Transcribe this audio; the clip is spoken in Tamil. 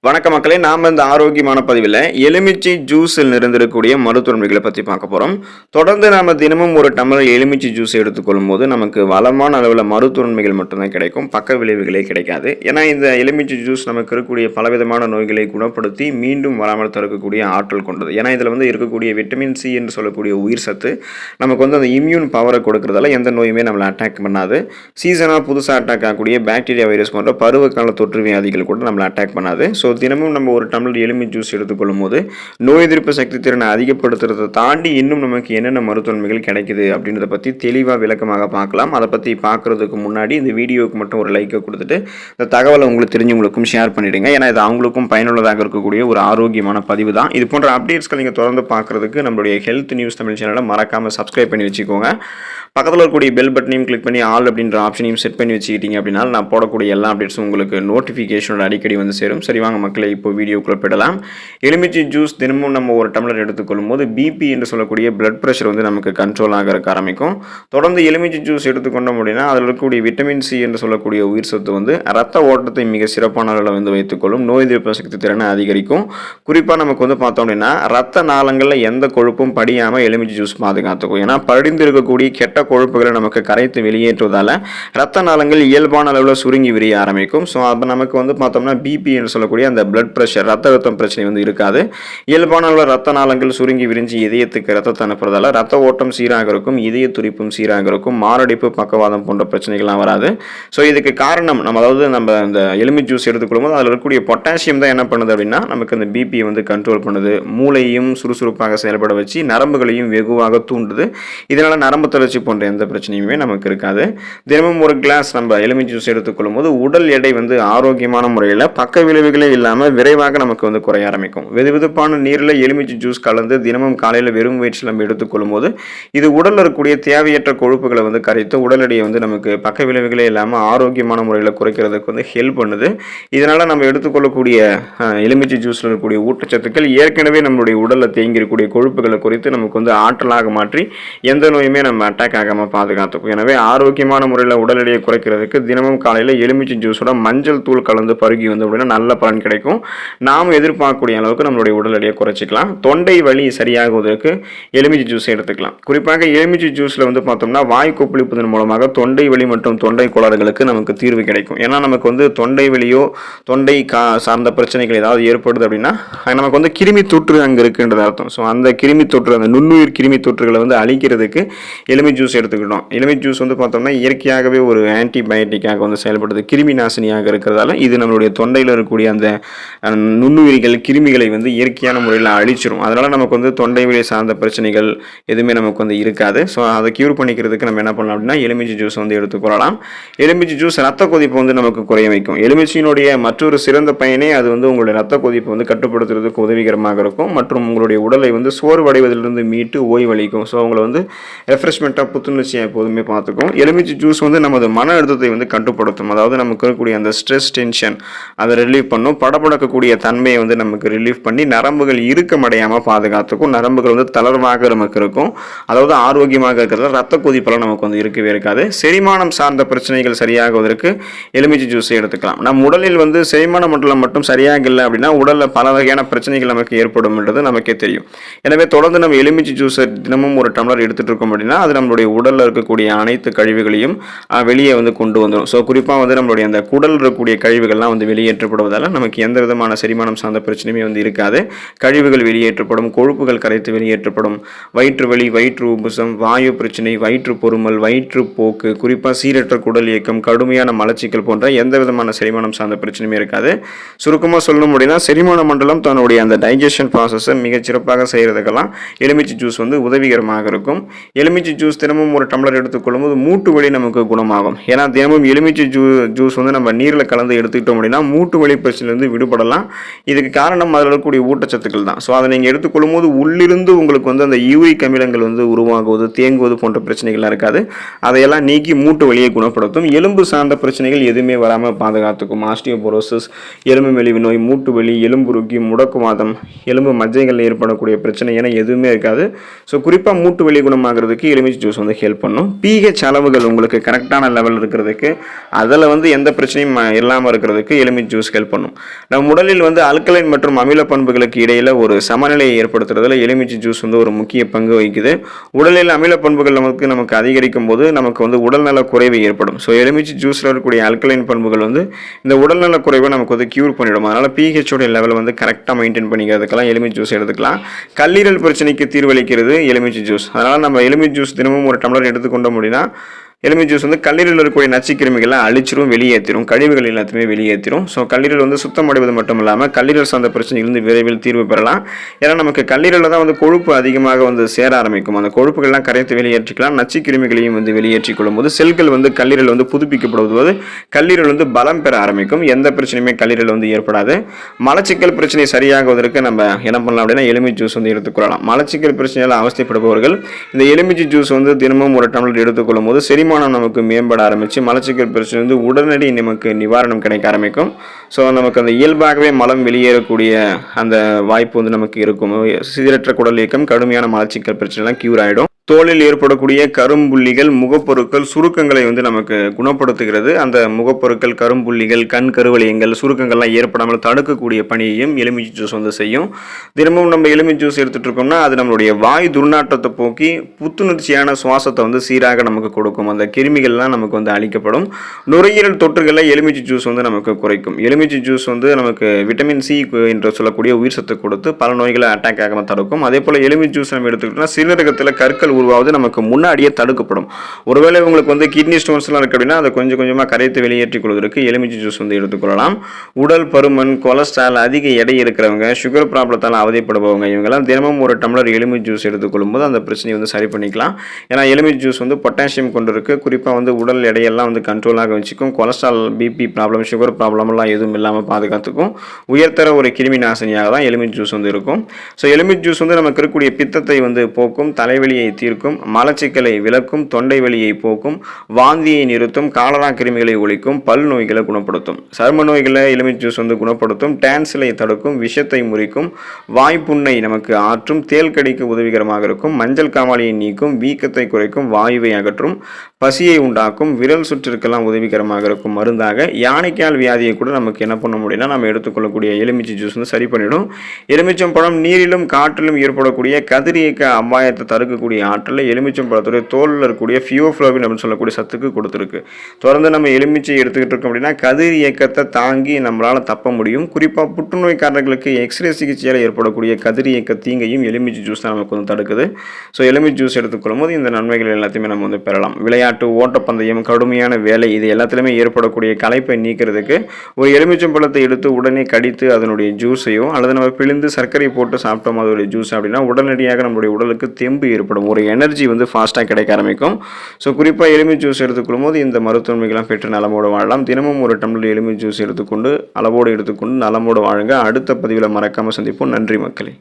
வணக்க மக்களே, நாம இந்த ஆரோக்கியமான பதிவில் எலுமிச்சை ஜூஸில் நிறைந்திருக்கக்கூடிய மருத்துவன்மைகளை பற்றி பார்க்க போகிறோம். தொடர்ந்து நாம் தினமும் ஒரு டம்ளர் எலுமிச்சை ஜூஸ் எடுத்துக்கொள்ளும் போது நமக்கு வளமான அளவில் மருத்துவன்மைகள் மட்டும்தான் கிடைக்கும், பக்க விளைவுகளே கிடைக்காது. ஏன்னா இந்த எலுமிச்சை ஜூஸ் நமக்கு இருக்கக்கூடிய பலவிதமான நோய்களை குணப்படுத்தி மீண்டும் வராமல் தடுக்கக்கூடிய ஆற்றல் கொண்டது. ஏன்னா இதில் இருக்கக்கூடிய விட்டமின் சி என்று சொல்லக்கூடிய உயிர் சத்து நமக்கு அந்த இம்யூன் பவரை கொடுக்கறதால எந்த நோயுமே நம்மளை அட்டாக் பண்ணாது. சீசனாக புதுசாக அட்டாக் ஆகக்கூடிய பாக்டீரியா வைரஸ் போன்ற பருவகால தொற்று வியாதிகள் கூட நம்மளை அட்டாக் பண்ணாது. ஸோ தினமும் நம்ம ஒரு டம்ளர் எலுமிச்சை ஜூஸ் எடுத்துக்கொள்ளும் போது நோய் எதிர்ப்பு சக்தி திறனை அதிகப்படுத்துறதை தாண்டி இன்னும் நமக்கு என்னென்ன மருத்துவன்மைகள் கிடைக்குது அப்படின்றத பற்றி தெளிவாக விளக்கமாக பார்க்கலாம். அதை பற்றி பார்க்குறதுக்கு முன்னாடி இந்த வீடியோவுக்கு மட்டும் ஒரு லைக்கை கொடுத்துட்டு இந்த தகவலை உங்களுக்கு தெரிஞ்சவங்களுக்கும் ஷேர் பண்ணிவிடுங்க. ஏன்னா இது அவங்களுக்கும் பயனுள்ளதாக இருக்கக்கூடிய ஒரு ஆரோக்கியமான பதிவு தான். இது போன்ற அப்டேட்ஸ்கள் நீங்கள் தொடர்ந்து பார்க்குறதுக்கு நம்மளுடைய ஹெல்த் நியூஸ் தமிழ் சேனலை மறக்காமல் சப்ஸ்கிரைப் பண்ணி வச்சுக்கோங்க. பக்கத்தில் இருக்கக்கூடிய பெல் பட்டனையும் கிளிக் பண்ணி ஆல் அப்படின்ற ஆப்ஷனையும் செட் பண்ணி வச்சுக்கிட்டீங்க அப்படின்னா நான் போடக்கூடிய எல்லா அப்டேட்ஸும் உங்களுக்கு நோட்டிஃபிகேஷனோட அடிக்கடி சேரும். சரி வாங்க மக்களை, இப்போ வீடியோக்குள்ள போயிடலாம். எலுமிச்சை ஜூஸ் தினமும் நம்ம ஒரு டம்ளர் எடுத்துக்கொள்ளும் போது பிபி என்று சொல்லக்கூடிய பிளட் ப்ரெஷர் நமக்கு கண்ட்ரோல் ஆகிறதுக்கு ஆரம்பிக்கும். தொடர்ந்து எலுமிச்சை ஜூஸ் எடுத்துக்கொண்டோம் அப்படின்னா அதில் இருக்கக்கூடிய விட்டமின் சி என்று சொல்லக்கூடிய உயிர் சத்து ரத்த ஓட்டத்தை மிக சிறப்பான அளவில் வைத்துக்கொள்ளும், நோய் எதிர்ப்பு சக்தி திறனை அதிகரிக்கும். குறிப்பாக நமக்கு பார்த்தோம் அப்படின்னா ரத்த நாளங்களில் எந்த கொழுப்பும் படியாமல் எலுமிச்சை ஜூஸ் பாதுகாத்துக்கும். ஏன்னா படிந்து இருக்கக்கூடிய கெட்ட கொழுப்புகளை நமக்கு கரைத்து வெளியேற்றுவதால் ரத்த நாளங்கள் இயல்பான அளவில் சுருங்கி விரிய ஆரம்பிக்கும். ஸோ அப்போ நமக்கு பார்த்தோம்னா பிபி என்று சொல்லக்கூடிய அந்த பிளட் ப்ரெஷர் ரத்த அழுத்தம் பிரச்சனை இருக்காது. இயல்பான அளவில் ரத்த நாளங்கள் சுருங்கி விரிஞ்சு இதயத்துக்கு ரத்தத்தை அனுப்புறதால ரத்த ஓட்டம் சீராக இருக்கும், இதய துடிப்பும் சீராக இருக்கும், மாரடைப்பு பக்கவாதம் போன்ற பிரச்சனைகள்லாம் வராது. ஸோ இதுக்கு காரணம் நம்ம இந்த எலுமிச்சை ஜூஸ் எடுத்துக்கொள்ளும் போது அதில் இருக்கக்கூடிய பொட்டாசியம் தான் என்ன பண்ணுது அப்படின்னா நமக்கு அந்த பிபியை கண்ட்ரோல் பண்ணுது, மூளையும் சுறுசுறுப்பாக செயல்பட வச்சு நரம்புகளையும் வெகுவாக தூண்டுது. இதனால் நரம்பு தளர்ச்சி போன்ற எந்த பிரச்சனையுமே நமக்கு இருக்காது. தினமும் ஒரு கிளாஸ் நம்ம எலுமிச்சை ஜூஸ் எடுத்துக்கொள்ளும் போது உடல் எடை ஆரோக்கியமான முறையில் பக்க விளைவுகளே இல்லாமல் விரைவாக நமக்கு குறைய ஆரம்பிக்கும். வெதுவெதுப்பான நீரில் எலுமிச்சை ஜூஸ் கலந்து தினமும் காலையில் வெறும் வயிற்றில் நம்ம எடுத்துக்கொள்ளும் போது இது உடலில் இருக்கக்கூடிய தேவையற்ற கொழுப்புகளை கரைத்து உடல் எடையை நமக்கு பக்க விளைவுகளே இல்லாமல் ஆரோக்கியமான முறையில் குறைக்கிறதுக்கு ஹெல்ப் பண்ணுது. இதனால் நம்ம எடுத்துக்கொள்ளக்கூடிய எலுமிச்சை ஜூஸில் இருக்கக்கூடிய ஊட்டச்சத்துக்கள் ஏற்கனவே நம்மளுடைய உடலில் தேங்கியிருக்கக்கூடிய கொழுப்புகளை குறைத்து நமக்கு ஆற்றலாக மாற்றி எந்த நோயுமே நம்ம அட்டாக் ஆகாமல் பாதுகாத்துக்கும். எனவே ஆரோக்கியமான முறையில் உடல் எடையை குறைக்கிறதுக்கு தினமும் காலையில் எலுமிச்சை ஜூஸோட மஞ்சள் தூள் கலந்து பருகி அப்படின்னா நல்ல பலன் கிடைக்கும். நாம் எதிர்பார்க்கக்கூடிய அளவுக்கு நம்மளுடைய உடல் எடையை குறைச்சிக்கலாம். தொண்டை வலி சரியாகுவதற்கு எலுமிச்சை ஜூஸ் எடுத்துக்கலாம். குறிப்பாக எலுமிச்சை ஜூஸில் பார்த்தோம்னா வாய் கொப்பளிப்பதன் மூலமாக தொண்டை வலி மற்றும் தொண்டை கோளாறுகளுக்கு நமக்கு தீர்வு கிடைக்கும். ஏன்னா நமக்கு தொண்டை வலியோ தொண்டை சார்ந்த பிரச்சனைகள் ஏதாவது ஏற்படுது அப்படின்னா நமக்கு கிருமி தொற்று அங்கே இருக்குன்றது அர்த்தம். ஸோ அந்த கிருமி தொற்று, அந்த நுண்ணுயிர் கிருமி தொற்றுகளை அழிக்கிறதுக்கு எலுமிச்சை ஜூஸ் எடுத்துக்கிட்டோம். எலுமிச்சை ஜூஸ் பார்த்தோம்னா இயற்கையாகவே ஒரு ஆன்டிபயோட்டிக்காக செயல்படுது, கிருமி நாசினியாக இருக்கிறதால இது நம்மளுடைய தொண்டையில் இருக்கக்கூடிய அந்த நுண்ணுயிரிகள் கிருமிகளை இயற்கையான முறையில் அழிச்சிடும். அதனால நமக்கு தொண்டை வலி சார்ந்த பிரச்சனைகள் எதுவுமே நமக்கு இருக்காது. ஸோ அதை கியூர் பண்ணிக்கிறதுக்கு நம்ம என்ன பண்ணலாம் அப்படின்னா எலுமிச்சை ஜூஸ் எடுத்துக்கொள்ளலாம். எலுமிச்சை ஜூஸ் ரத்த கொதிப்பு நமக்கு குறைய வைக்கும். எலுமிச்சையினுடைய மற்றொரு சிறந்த பயனே அது உங்களுடைய ரத்த கொதிப்பு கட்டுப்படுத்துறதுக்கு உதவிகரமாக இருக்கும் மற்றும் உங்களுடைய உடலை சோர்வடைவதிலிருந்து மீட்டு ஓய்வளிக்கும். ஸோ உங்களை ரெஃப்ரெஷ்மெண்ட்டாக புத்துணர்ச்சியாக எப்போதுமே பார்த்துக்கும். எலுமிச்சை ஜூஸ் நமது மன அழுத்தத்தை கட்டுப்படுத்தும். அதாவது நமக்கு இருக்கக்கூடிய அந்த ஸ்ட்ரெஸ் டென்ஷன் அதை ரிலீவ் பண்ணும். படபடக்கக்கூடிய தன்மையை நமக்கு ரிலீவ் பண்ணி நரம்புகள் இறுக்கமடையாமல் பாதுகாத்துக்கும். நரம்புகள் தளர்வாக நமக்கு இருக்கும். அதாவது ஆரோக்கியமாக இருக்கிறதுல ரத்த கொதிப்பெல்லாம் நமக்கு இருக்கவே இருக்காது. செரிமானம் சார்ந்த பிரச்சனைகள் சரியாகுவதற்கு எலுமிச்சை ஜூஸை எடுத்துக்கலாம். நம் உடலில் செரிமான மண்டலம் மட்டும் சரியாக இல்லை அப்படின்னா உடலில் பல வகையான பிரச்சனைகள் நமக்கு ஏற்படும் என்றது நமக்கே தெரியும். எனவே தொடர்ந்து நம்ம எலுமிச்சை ஜூஸை தினமும் ஒரு டம்ளர் எடுத்துட்டு இருக்கோம் அப்படின்னா அது நம்மளுடைய உடலில் இருக்கக்கூடிய அனைத்து கழிவுகளையும் வெளியே கொண்டு வந்துடும். ஸோ குறிப்பாக நம்மளுடைய அந்த குடல் இருக்கக்கூடிய கழிவுகள்லாம் வெளியேற்றப்படுவதால் நமக்கு எந்த விதமான செரிமானம் சார்ந்த பிரச்சனையுமே இருக்காது. கழிவுகள் வெளியேற்றப்படும், கொழுப்புகள் கரைத்து வெளியேற்றப்படும், வயிற்று வலி, வயிற்று உபுசம், வாயு பிரச்சனை, வயிற்று பொறுமல், வயிற்றுப்போக்கு, குறிப்பாக சீரற்ற குடல் இயக்கம், கடுமையான மலச்சிக்கல் போன்ற எந்த விதமான செரிமானம் சார்ந்த பிரச்சனையுமே இருக்காது. சுருக்கமாக சொல்லணும் அப்படின்னா செரிமான மண்டலம் தன்னுடைய அந்த டைஜஷன் ப்ராசஸை மிகச்சிறப்பாக செய்கிறதுக்கெல்லாம் எலுமிச்சை ஜூஸ் உதவிகரமாக இருக்கும். எலுமிச்சை ஜூஸ் தினமும் ஒரு டம்ளர் எடுத்துக்கொள்ளும் போது மூட்டு வலி நமக்கு குணமாகும். ஏன்னா தினமும் எலுமிச்சை ஜூஸ் நம்ம நீரில் கலந்து எடுத்துக்கிட்டோம் அப்படின்னா மூட்டு வலி பிரச்சனையிலிருந்து விடுபடலாம். இதுக்கு காரணம் அதில் இருக்கக்கூடிய ஊட்டச்சத்துக்கள் தான். ஸோ அதை நீங்கள் எடுத்துக்கொள்ளும் போது உள்ளிருந்து உங்களுக்கு அந்த யூரிக் அமிலங்கள் உருவாகுவது, தேங்குவது போன்ற பிரச்சனைகள்லாம் இருக்காது. அதையெல்லாம் நீக்கி மூட்டு வலியை குணப்படுத்தும். எலும்பு சார்ந்த பிரச்சனைகள் எதுவுமே வராமல் பாதுகாத்துக்கும். ஆஸ்டியோபோரோசிஸ், எலும்பு மெலிவு நோய், மூட்டு வலி, எலும்புருக்கி, முடக்குவாதம், எலும்பு மஜ்ஜைகளில் ஏற்படக்கூடிய பிரச்சனை என எதுவுமே இருக்காது. ஸோ குறிப்பாக மூட்டு வலி குணமாகிறதுக்கு எலுமிச்சை ஜூஸ் வந்து ஹெல்ப் பண்ணும். pH அளவுகள் உங்களுக்கு கரெக்டான லெவல் இருக்கிறதுக்கு, அதில் வந்து எந்த பிரச்சனையும் இல்லாமல் இருக்கிறதுக்கு எலுமிச்சை ஜூஸ் ஹெல்ப் பண்ணும். நம் உடலில் வந்து அல்கலைன் மற்றும் அமில பண்புகளுக்கு இடையில ஒரு சமநிலையை ஏற்படுத்துறதுல எலுமிச்சை ஜூஸ் வந்து ஒரு முக்கிய பங்கு வகிக்குது. உடலில் அமில பண்புகள் நமக்கு அதிகரிக்கும் போது நமக்கு வந்து உடல்நல குறைவு ஏற்படும். ஸோ எலுமிச்சை ஜூஸில் இருக்கக்கூடிய அல்கலைன் பண்புகள் வந்து இந்த உடல்நல குறைவை நமக்கு வந்து கியூர் பண்ணிடும். அதனால் pH உடைய லெவல் வந்து கரெக்டாக மெயின்டைன் பண்ணிக்கிறதுக்கெல்லாம் எலுமிச்சை ஜூஸ் எடுத்துக்கலாம். கல்லீரல் பிரச்சனைக்கு தீர்வளிக்கிறது எலுமிச்சை ஜூஸ். அதனால் நம்ம எலுமிச்சை ஜூஸ் தினமும் ஒரு டம்ளர் எடுத்துக்கொண்டோம் அப்படின்னா எலுமிச்சை ஜூஸ் வந்து கல்லீரலில் இருக்கக்கூடிய நச்சுக்கிருமிகளை அழிச்சிரும், வெளியேற்றிடும், கழிவுகள் எல்லாத்தையுமே வெளியேற்றிடும். ஸோ கல்லீரல் வந்து சுத்தமடைவது மட்டும் இல்லாமல் கல்லீரல் சார்ந்த பிரச்சனைகளிலிருந்து விரைவில் தீர்வு பெறலாம். ஏன்னா நமக்கு கல்லீரலில் தான் வந்து கொழுப்பு அதிகமாக வந்து சேர ஆரம்பிக்கும். அந்த கொழுப்புகள்லாம் கரைத்து வெளியேற்றிக்கலாம். நச்சுக்கிருமிகளையும் வந்து வெளியேற்றிக் கொள்ளும்போது செல்கள் வந்து கல்லீரல் வந்து புதுப்பிக்கப்படுவது கல்லீரல் வந்து பலம் பெற ஆரம்பிக்கும். எந்த பிரச்சனையுமே கல்லீரல் வந்து ஏற்படாது. மலச்சிக்கல் பிரச்சனை சரியாகுவதற்கு நம்ம என்ன பண்ணலாம் அப்படின்னா எலுமிச்சை ஜூஸ் வந்து எடுத்துக்கொள்ளலாம். மலச்சிக்கல் பிரச்சனையால் அவஸ்தைப்படுபவர்கள் இந்த எலுமிச்சை ஜூஸ் வந்து தினமும் ஒரு டம்ளர் எடுத்துக்கொள்ளும் போது செரிமானம் நமக்கு மேம்பட ஆரம்பிச்சு மலச்சிக்கல் பிரச்சனை வந்து உடனடி நமக்கு நிவாரணம் கிடைக்க ஆரம்பிக்கும். ஸோ நமக்கு அந்த இயல்பாகவே மலம் வெளியேறக்கூடிய அந்த வாய்ப்பு வந்து நமக்கு இருக்கும். சீரற்ற குடல் இயக்கம், கடுமையான மலச்சிக்கல் பிரச்சனைலாம் கியூர் ஆகிடும். தோலில் ஏற்படக்கூடிய கரும்புள்ளிகள், முகப்பொருட்கள், சுருக்கங்களை வந்து நமக்கு குணப்படுத்துகிறது. அந்த முகப்பொருட்கள், கரும்புள்ளிகள், கண் கருவளையங்கள், சுருக்கங்கள்லாம் ஏற்படாமல் தடுக்கக்கூடிய பணியையும் எலுமிச்சை ஜூஸ் வந்து செய்யும். தினமும் நம்ம எலுமிச்சை ஜூஸ் எடுத்துகிட்டு இருக்கோம்னா அது நம்மளுடைய வாய் துர்நாற்றத்தை போக்கி புத்துணர்ச்சியான சுவாசத்தை வந்து சீராக நமக்கு கொடுக்கும். அந்த கிருமிகள்லாம் நமக்கு வந்து அழிக்கப்படும். நுரையீரல் தொற்றுகளை எலுமிச்சை ஜூஸ் வந்து நமக்கு குறைக்கும். எலுமிச்சை ஜூஸ் வந்து நமக்கு விட்டமின் சி என்று சொல்லக்கூடிய உயிர் சத்து கொடுத்து பல நோய்களை அட்டாக் ஆகாமல் தடுக்கும். அதே போல் எலுமிச்சை ஜூஸ் நம்ம எடுத்துக்கிட்டோம்னா சிறுநீரகத்தில் கற்கள் உருவாவது நமக்கு முன்னாடியே தடுக்கப்படும். ஒருவேளை உங்களுக்கு வந்து கிட்னி ஸ்டோன்ஸ்லாம் இருக்கு அப்படின்னா அதை கொஞ்சம் கொஞ்சமாக கரைத்து வெளியேற்றிக் கொள்வதற்கு எலுமிச்சை ஜூஸ் வந்து எடுத்துக்கொள்ளலாம். உடல் பருமன், கொலஸ்ட்ரால், அதிக எடை இருக்கிறவங்க, சுகர் ப்ராப்ளத்தால் அவதிப்படுபவங்க இவங்கெல்லாம் தினமும் ஒரு டம்ளர் எலுமிச்சை ஜூஸ் எடுத்துக்கொள்ளும் போது அந்த பிரச்சனையை வந்து சரி பண்ணிக்கலாம். ஏன்னா எலுமிச்சை ஜூஸ் வந்து பொட்டாசியம் கொண்டு இருக்கு. குறிப்பாக வந்து உடல் எடையெல்லாம் வந்து கண்ட்ரோலாக வச்சுக்கும். கொலஸ்ட்ரால், பிபி ப்ராப்ளம், சுகர் ப்ராப்ளம்லாம் எதுவும் இல்லாமல் பாதுகாத்துக்கும். உயர்தர ஒரு கிருமி நாசினியாக தான் எலுமிச்சை ஜூஸ் வந்து இருக்கும். ஸோ எலுமிச்சை ஜூஸ் வந்து நமக்கு இருக்கக்கூடிய பித்தத்தை வந்து போக்கும், தலைவலியை தீர்க்கும், மலச்சிக்கலை விலக்கும், தொண்டை வலியை போக்கும், வாந்தியை நிறுத்தும், காலரா கிருமிகளை ஒழிக்கும், பல் நோய்களை குணப்படுத்தும், சரும நோய்களை எலுமிச்சை ஜூஸ் வந்து குணப்படுத்தும், டான்சிலை தடுக்கும், விஷத்தை முறிக்கும், வாய்ப்புண்ணை நமக்கு ஆற்றும், தேல் கடிக்கு உதவிகரமாக இருக்கும், மஞ்சள் காமாலையை நீக்கும், வீக்கத்தை குறைக்கும், வாயுவை அகற்றும், பசியை உண்டாக்கும், விரல் சுற்றிற்கெல்லாம் உதவிகரமாக இருக்கும் மருந்தாக யானைக்கால் வியாதியை கூட நமக்கு என்ன பண்ண முடியும்னா நம்ம எடுத்துக்கொள்ளக்கூடிய எலுமிச்சை ஜூஸ் வந்து சரி பண்ணிடும். எலுமிச்சம் பழம் நீரிலும் காற்றிலும் ஏற்படக்கூடிய கதிரியக்க அபாயத்தை தடுக்கக்கூடிய ஆற்றலை எலுமிச்சம் பழத்துடைய தோலில் இருக்கக்கூடிய ஃபியோஃப்ளோவின் அப்படின்னு சொல்லக்கூடிய சத்துக்கு கொடுத்துருக்கு. தொடர்ந்து நம்ம எலுமிச்சை எடுத்துக்கிட்டு இருக்கோம் அப்படின்னா கதிர் இயக்கத்தை தாங்கி நம்மளால் தப்ப முடியும். குறிப்பாக புற்றுநோய்க்காரர்களுக்கு எக்ஸ்ரே சிகிச்சையால் ஏற்படக்கூடிய கதிர் இயக்க தீங்கையும் எலுமிச்சை ஜூஸ் தான் நமக்கு வந்து தடுக்குது. ஸோ எலுமிச்சை ஜூஸ் எடுத்துக்கொள்ளும் போது இந்த நன்மைகள் எல்லாத்தையுமே நம்ம வந்து பெறலாம். விளையாட்டு, ஓட்டப்பந்தயம், கடுமையான வேலை இது எல்லாத்துலேயுமே ஏற்படக்கூடிய களைப்பை நீக்கிறதுக்கு ஒரு எலுமிச்சம் பழத்தை எடுத்து உடனே கடித்து அதனுடைய ஜூஸையோ அல்லது நம்ம பிழிந்து சர்க்கரை போட்டு சாப்பிட்டோம் அதோடைய ஜூஸ் அப்படின்னா உடனடியாக நம்மளுடைய உடலுக்கு தெம்பு ஏற்படும், ஒரு எனர்ஜி வந்து ஃபாஸ்ட்டாக கிடைக்க ஆரம்பிக்கும். ஸோ குறிப்பாக எலுமிச்சை ஜூஸ் எடுத்துக்கொள்ளும் போது இந்த மருத்துவமைகள்லாம் பெற்று நலமோடு வாழலாம். தினமும் ஒரு டம்ளர் எலுமிச்சை ஜூஸ் எடுத்துக்கொண்டு அளவோடு நலமோடு வாழுங்க. அடுத்த பதிவில் மறக்காமல் சந்திப்போம். நன்றி மக்களே.